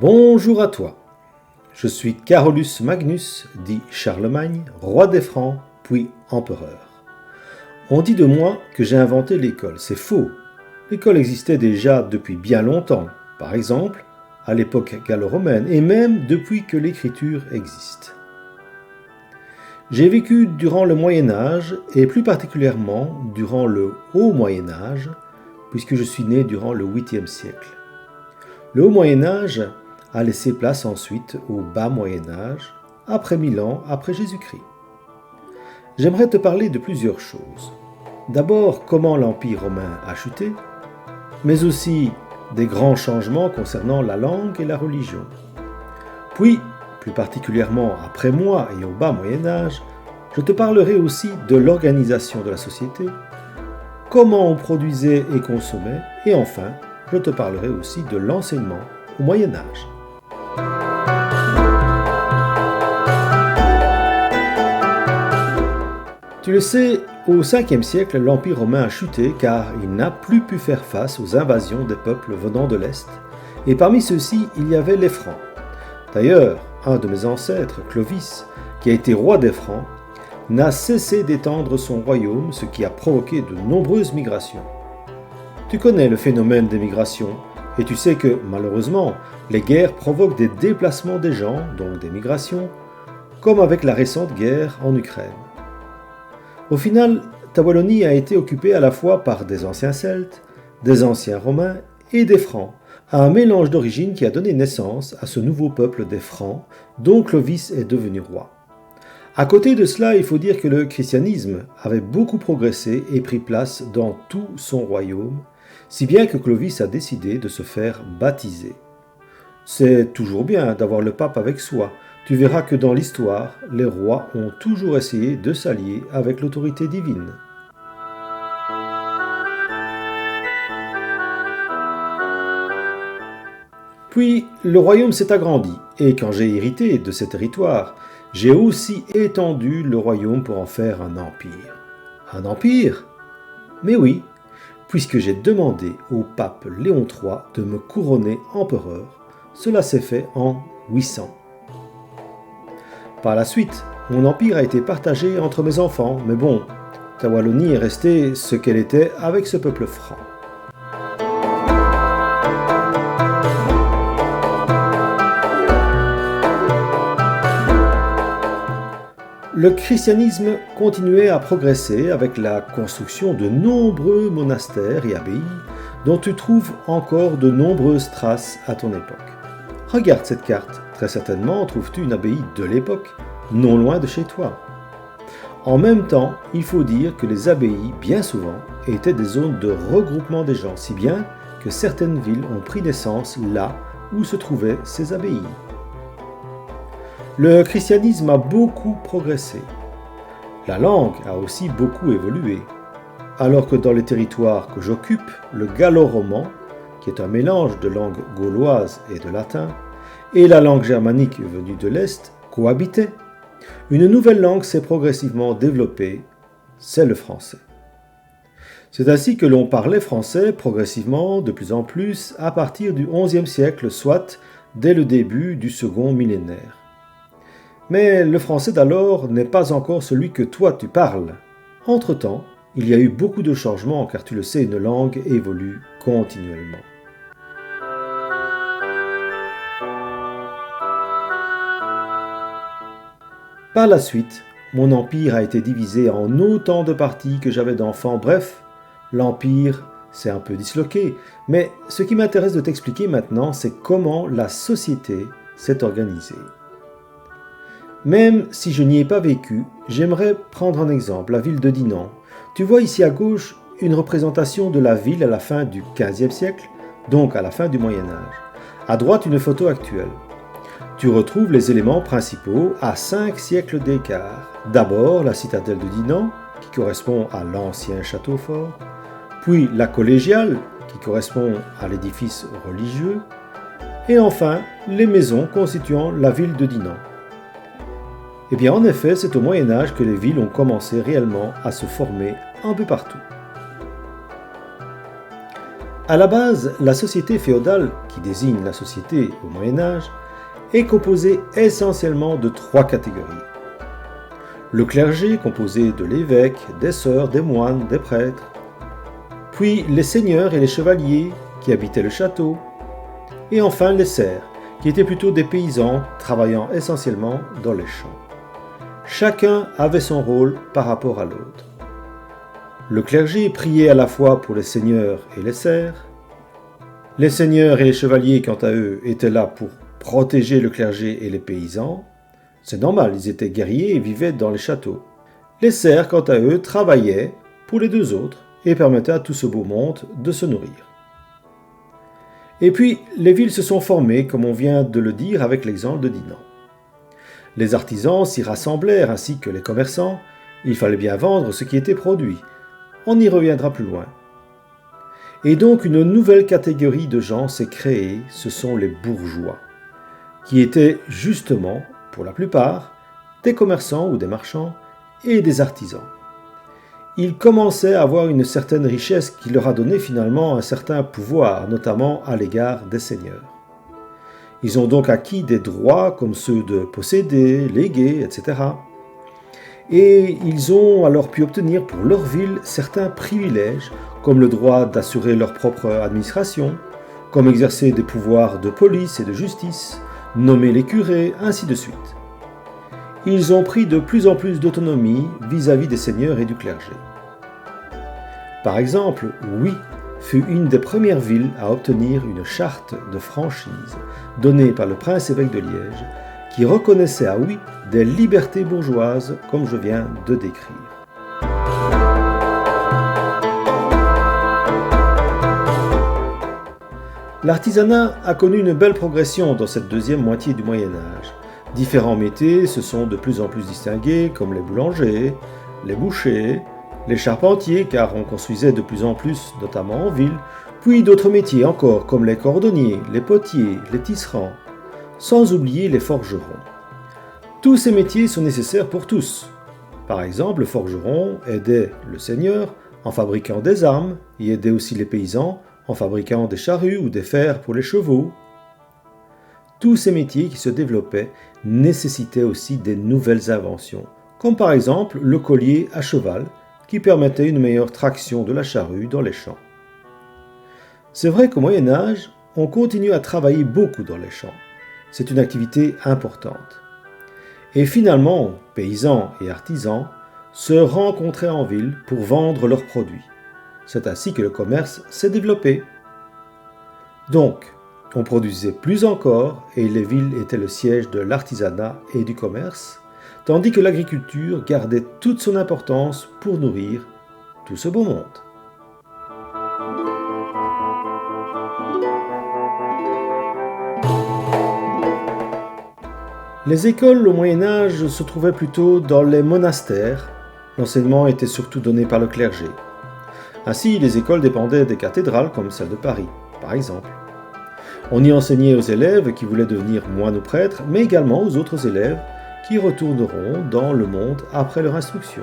Bonjour à toi, je suis Carolus Magnus, dit Charlemagne, roi des Francs, puis empereur. On dit de moi que j'ai inventé l'école, c'est faux. L'école existait déjà depuis bien longtemps, par exemple à l'époque gallo-romaine et même depuis que l'écriture existe. J'ai vécu durant le Moyen-Âge et plus particulièrement durant le Haut Moyen-Âge, puisque je suis né durant le 8e siècle. Le Haut Moyen-Âge a laissé place ensuite au Bas Moyen-Âge, après 1000 ans après Jésus-Christ. J'aimerais te parler de plusieurs choses. D'abord, comment l'Empire romain a chuté, mais aussi des grands changements concernant la langue et la religion. Puis, plus particulièrement après moi et au Bas Moyen-Âge, je te parlerai aussi de l'organisation de la société, comment on produisait et consommait, et enfin, je te parlerai aussi de l'enseignement au Moyen-Âge. Tu le sais, au 5e siècle, l'Empire romain a chuté car il n'a plus pu faire face aux invasions des peuples venant de l'Est, et parmi ceux-ci, il y avait les Francs. D'ailleurs, un de mes ancêtres, Clovis, qui a été roi des Francs, n'a cessé d'étendre son royaume, ce qui a provoqué de nombreuses migrations. Tu connais le phénomène des migrations, et tu sais que, malheureusement, les guerres provoquent des déplacements des gens, donc des migrations, comme avec la récente guerre en Ukraine. Au final, ta Wallonie a été occupée à la fois par des anciens Celtes, des anciens Romains et des Francs, un mélange d'origines qui a donné naissance à ce nouveau peuple des Francs, dont Clovis est devenu roi. À côté de cela, il faut dire que le christianisme avait beaucoup progressé et pris place dans tout son royaume, si bien que Clovis a décidé de se faire baptiser. C'est toujours bien d'avoir le pape avec soi. Tu verras que dans l'histoire, les rois ont toujours essayé de s'allier avec l'autorité divine. Puis, le royaume s'est agrandi, et quand j'ai hérité de ces territoires, j'ai aussi étendu le royaume pour en faire un empire. Un empire ? Mais oui, puisque j'ai demandé au pape Léon III de me couronner empereur. Cela s'est fait en 800. Par la suite, mon empire a été partagé entre mes enfants, mais bon, ta Wallonie est restée ce qu'elle était avec ce peuple franc. Le christianisme continuait à progresser avec la construction de nombreux monastères et abbayes dont tu trouves encore de nombreuses traces à ton époque. Regarde cette carte, très certainement trouves-tu une abbaye de l'époque, non loin de chez toi. En même temps, il faut dire que les abbayes, bien souvent, étaient des zones de regroupement des gens, si bien que certaines villes ont pris naissance là où se trouvaient ces abbayes. Le christianisme a beaucoup progressé. La langue a aussi beaucoup évolué. Alors que dans les territoires que j'occupe, le gallo-roman, qui est un mélange de langue gauloise et de latin, et la langue germanique venue de l'Est cohabitaient, une nouvelle langue s'est progressivement développée, c'est le français. C'est ainsi que l'on parlait français progressivement, de plus en plus, à partir du XIe siècle, soit dès le début du second millénaire. Mais le français d'alors n'est pas encore celui que toi tu parles. Entre-temps, il y a eu beaucoup de changements car tu le sais, une langue évolue continuellement. Par la suite, mon empire a été divisé en autant de parties que j'avais d'enfants. Bref, l'empire s'est un peu disloqué. Mais ce qui m'intéresse de t'expliquer maintenant, c'est comment la société s'est organisée. Même si je n'y ai pas vécu, j'aimerais prendre un exemple, la ville de Dinan. Tu vois ici à gauche une représentation de la ville à la fin du XVe siècle, donc à la fin du Moyen-Âge. À droite, une photo actuelle. Tu retrouves les éléments principaux à 5 siècles d'écart. D'abord, la citadelle de Dinan, qui correspond à l'ancien château fort, puis la collégiale, qui correspond à l'édifice religieux, et enfin, les maisons constituant la ville de Dinan. Eh bien, en effet, c'est au Moyen-Âge que les villes ont commencé réellement à se former un peu partout. À la base, la société féodale, qui désigne la société au Moyen Âge, est composée essentiellement de 3 catégories. Le clergé, composé de l'évêque, des sœurs, des moines, des prêtres. Puis les seigneurs et les chevaliers, qui habitaient le château. Et enfin les serfs, qui étaient plutôt des paysans travaillant essentiellement dans les champs. Chacun avait son rôle par rapport à l'autre. Le clergé priait à la fois pour les seigneurs et les serfs. Les seigneurs et les chevaliers, quant à eux, étaient là pour protéger le clergé et les paysans. C'est normal, ils étaient guerriers et vivaient dans les châteaux. Les serfs, quant à eux, travaillaient pour les 2 autres et permettaient à tout ce beau monde de se nourrir. Et puis, les villes se sont formées, comme on vient de le dire avec l'exemple de Dinan. Les artisans s'y rassemblèrent ainsi que les commerçants. Il fallait bien vendre ce qui était produit. On y reviendra plus loin. Et donc une nouvelle catégorie de gens s'est créée, ce sont les bourgeois, qui étaient justement, pour la plupart, des commerçants ou des marchands et des artisans. Ils commençaient à avoir une certaine richesse qui leur a donné finalement un certain pouvoir, notamment à l'égard des seigneurs. Ils ont donc acquis des droits comme ceux de posséder, léguer, etc. Et ils ont alors pu obtenir pour leur ville certains privilèges, comme le droit d'assurer leur propre administration, comme exercer des pouvoirs de police et de justice, nommer les curés, ainsi de suite. Ils ont pris de plus en plus d'autonomie vis-à-vis des seigneurs et du clergé. Par exemple, Huy fut une des premières villes à obtenir une charte de franchise donnée par le prince-évêque de Liège, qui reconnaissait à Huy des libertés bourgeoises comme je viens de décrire. L'artisanat a connu une belle progression dans cette deuxième moitié du Moyen Âge. Différents métiers se sont de plus en plus distingués, comme les boulangers, les bouchers, les charpentiers, car on construisait de plus en plus, notamment en ville, puis d'autres métiers encore, comme les cordonniers, les potiers, les tisserands, sans oublier les forgerons. Tous ces métiers sont nécessaires pour tous. Par exemple, le forgeron aidait le seigneur en fabriquant des armes, et aidait aussi les paysans en fabriquant des charrues ou des fers pour les chevaux. Tous ces métiers qui se développaient nécessitaient aussi des nouvelles inventions, comme par exemple le collier à cheval, qui permettait une meilleure traction de la charrue dans les champs. C'est vrai qu'au Moyen Âge, on continue à travailler beaucoup dans les champs. C'est une activité importante. Et finalement, paysans et artisans se rencontraient en ville pour vendre leurs produits. C'est ainsi que le commerce s'est développé. Donc, on produisait plus encore et les villes étaient le siège de l'artisanat et du commerce, tandis que l'agriculture gardait toute son importance pour nourrir tout ce beau monde. Les écoles au Moyen Âge se trouvaient plutôt dans les monastères. L'enseignement était surtout donné par le clergé. Ainsi, les écoles dépendaient des cathédrales comme celle de Paris, par exemple. On y enseignait aux élèves qui voulaient devenir moines ou prêtres, mais également aux autres élèves qui retourneront dans le monde après leur instruction.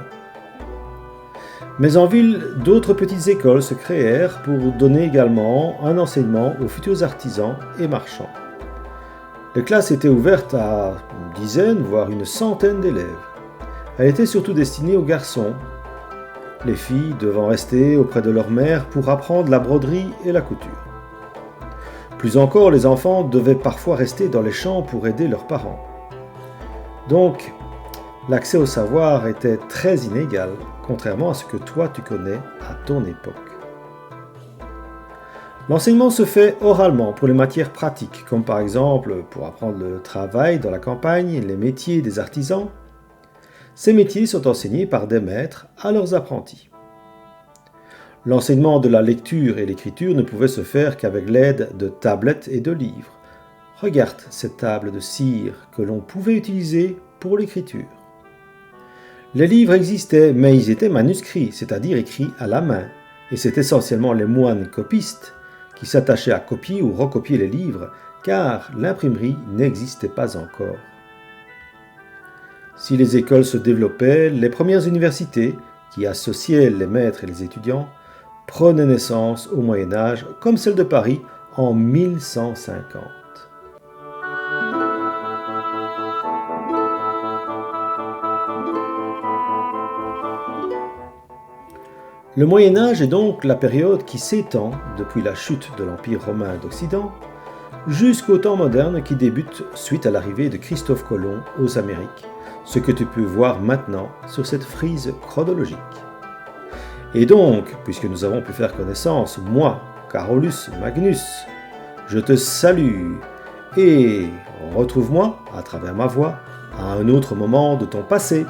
Mais en ville, d'autres petites écoles se créèrent pour donner également un enseignement aux futurs artisans et marchands. Les classes étaient ouvertes à une dizaine, voire une centaine d'élèves. Elles étaient surtout destinées aux garçons, les filles devant rester auprès de leur mère pour apprendre la broderie et la couture. Plus encore, les enfants devaient parfois rester dans les champs pour aider leurs parents. Donc, l'accès au savoir était très inégal, contrairement à ce que toi tu connais à ton époque. L'enseignement se fait oralement pour les matières pratiques, comme par exemple pour apprendre le travail dans la campagne, les métiers des artisans. Ces métiers sont enseignés par des maîtres à leurs apprentis. L'enseignement de la lecture et l'écriture ne pouvait se faire qu'avec l'aide de tablettes et de livres. Regarde cette table de cire que l'on pouvait utiliser pour l'écriture. Les livres existaient, mais ils étaient manuscrits, c'est-à-dire écrits à la main, et c'est essentiellement les moines copistes qui s'attachaient à copier ou recopier les livres, car l'imprimerie n'existait pas encore. Si les écoles se développaient, les premières universités, qui associaient les maîtres et les étudiants, prenait naissance au Moyen Âge, comme celle de Paris en 1150. Le Moyen Âge est donc la période qui s'étend depuis la chute de l'Empire romain d'Occident jusqu'au temps moderne qui débute suite à l'arrivée de Christophe Colomb aux Amériques, ce que tu peux voir maintenant sur cette frise chronologique. Et donc, puisque nous avons pu faire connaissance, moi, Carolus Magnus, je te salue et retrouve-moi, à travers ma voix, à un autre moment de ton passé.